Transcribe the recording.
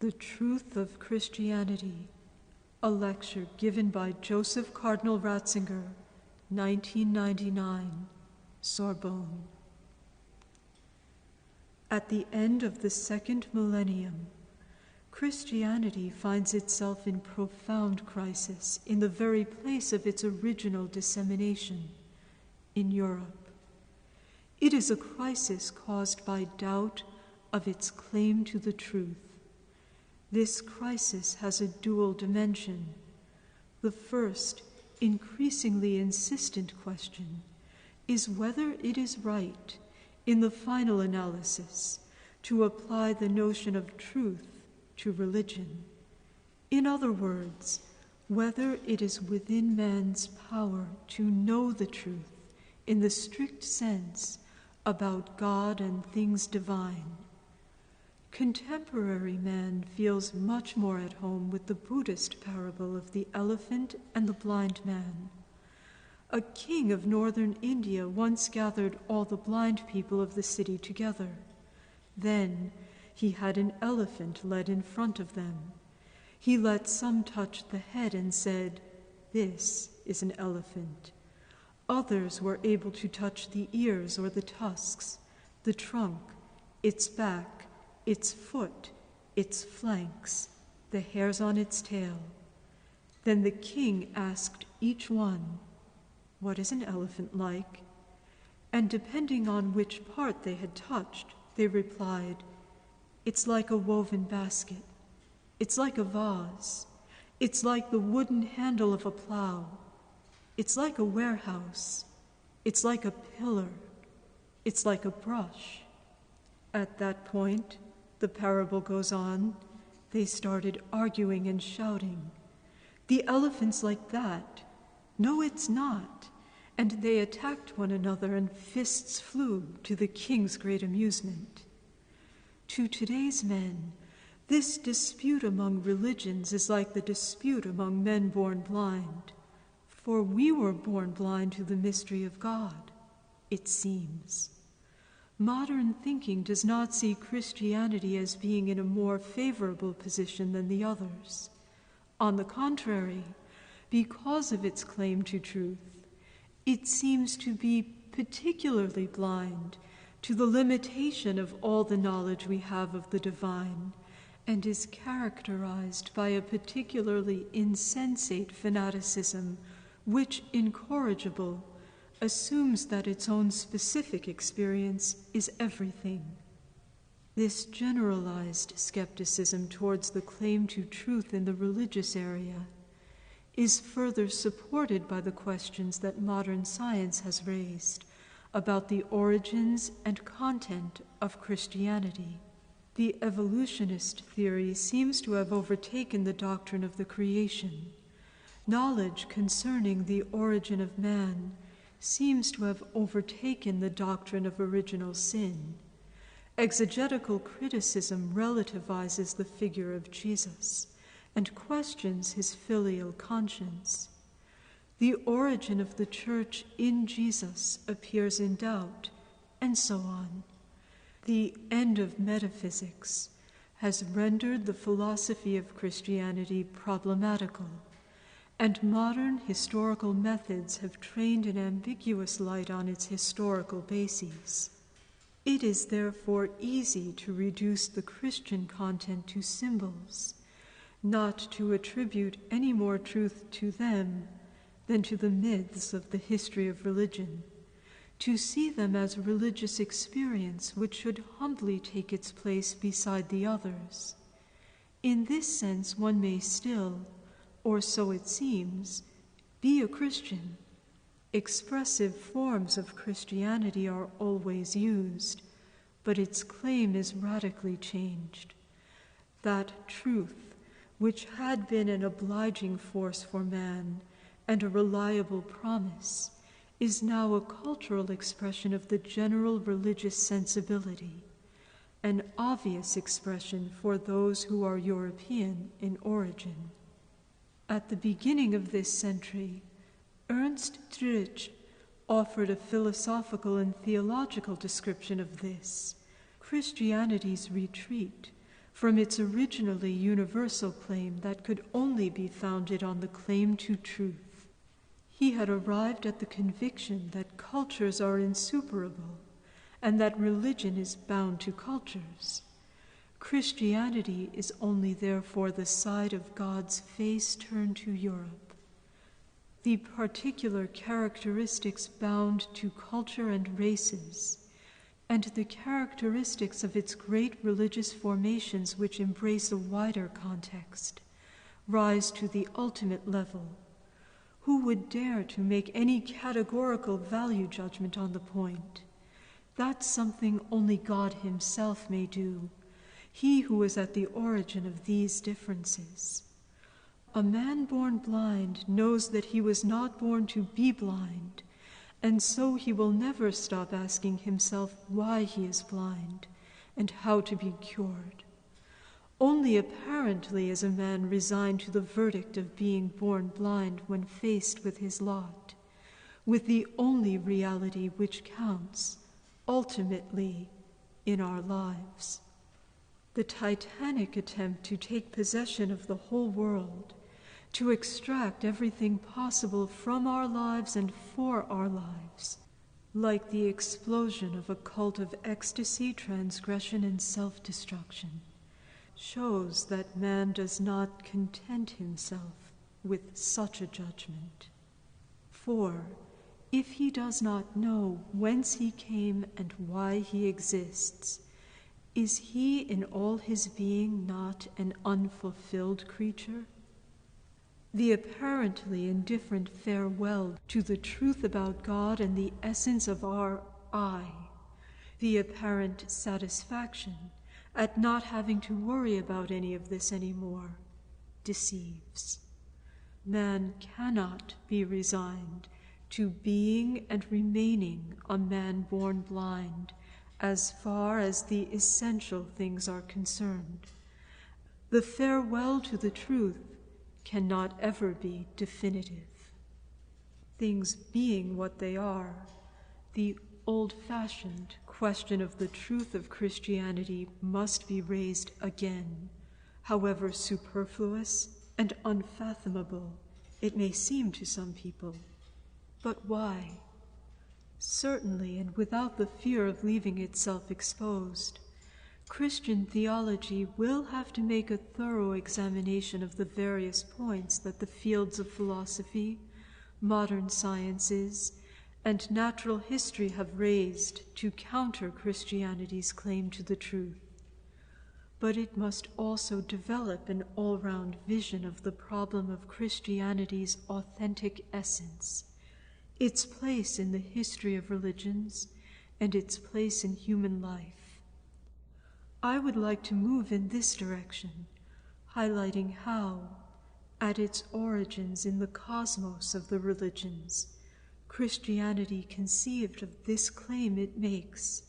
The Truth of Christianity, a lecture given by Joseph Cardinal Ratzinger, 1999, Sorbonne. At the end of the second millennium, Christianity finds itself in profound crisis in the very place of its original dissemination, in Europe. It is a crisis caused by doubt of its claim to the truth. This crisis has a dual dimension. The first, increasingly insistent question is whether it is right, in the final analysis, to apply the notion of truth to religion. In other words, whether it is within man's power to know the truth in the strict sense about God and things divine. Contemporary man feels much more at home with the Buddhist parable of the elephant and the blind man. A king of northern India once gathered all the blind people of the city together. Then he had an elephant led in front of them. He let some touch the head and said, "This is an elephant." Others were able to touch the ears or the tusks, the trunk, its back, its foot, its flanks, the hairs on its tail. Then the king asked each one, "What is an elephant like?" And depending on which part they had touched, they replied, "It's like a woven basket. It's like a vase. It's like the wooden handle of a plow. It's like a warehouse. It's like a pillar. It's like a brush." At that point, the parable goes on, they started arguing and shouting, "The elephant's like that. No, it's not." And they attacked one another and fists flew, to the king's great amusement. To today's men, this dispute among religions is like the dispute among men born blind. For we were born blind to the mystery of God, it seems. Modern thinking does not see Christianity as being in a more favorable position than the others. On the contrary, because of its claim to truth, it seems to be particularly blind to the limitation of all the knowledge we have of the divine, and is characterized by a particularly insensate fanaticism which, incorrigible, assumes that its own specific experience is everything. This generalized skepticism towards the claim to truth in the religious area is further supported by the questions that modern science has raised about the origins and content of Christianity. The evolutionist theory seems to have overtaken the doctrine of the creation. Knowledge concerning the origin of man seems to have overtaken the doctrine of original sin. Exegetical criticism relativizes the figure of Jesus and questions his filial conscience. The origin of the church in Jesus appears in doubt, and so on. The end of metaphysics has rendered the philosophy of Christianity problematical, and modern historical methods have trained an ambiguous light on its historical bases. It is therefore easy to reduce the Christian content to symbols, not to attribute any more truth to them than to the myths of the history of religion, to see them as religious experience which should humbly take its place beside the others. In this sense, one may still, or so it seems, be a Christian. Expressive forms of Christianity are always used, but its claim is radically changed. That truth, which had been an obliging force for man and a reliable promise, is now a cultural expression of the general religious sensibility, an obvious expression for those who are European in origin. At the beginning of this century, Ernst Dritsch offered a philosophical and theological description of this, Christianity's retreat from its originally universal claim that could only be founded on the claim to truth. He had arrived at the conviction that cultures are insuperable and that religion is bound to cultures. Christianity is only therefore the side of God's face turned to Europe. The particular characteristics bound to culture and races, and the characteristics of its great religious formations which embrace a wider context, rise to the ultimate level. Who would dare to make any categorical value judgment on the point? That's something only God himself may do, he who is at the origin of these differences. A man born blind knows that he was not born to be blind, and so he will never stop asking himself why he is blind and how to be cured. Only apparently is a man resigned to the verdict of being born blind when faced with his lot, with the only reality which counts, ultimately, in our lives. The titanic attempt to take possession of the whole world, to extract everything possible from our lives and for our lives, like the explosion of a cult of ecstasy, transgression, and self-destruction, shows that man does not content himself with such a judgment. For if he does not know whence he came and why he exists, is he in all his being not an unfulfilled creature? The apparently indifferent farewell to the truth about God and the essence of our I, the apparent satisfaction at not having to worry about any of this anymore, deceives. Man cannot be resigned to being and remaining a man born blind as far as the essential things are concerned. The farewell to the truth cannot ever be definitive. Things being what they are, the old-fashioned question of the truth of Christianity must be raised again, however superfluous and unfathomable it may seem to some people. But why? Certainly, and without the fear of leaving itself exposed, Christian theology will have to make a thorough examination of the various points that the fields of philosophy, modern sciences, and natural history have raised to counter Christianity's claim to the truth. But it must also develop an all-round vision of the problem of Christianity's authentic essence, its place in the history of religions, and its place in human life. I would like to move in this direction, highlighting how, at its origins in the cosmos of the religions, Christianity conceived of this claim it makes,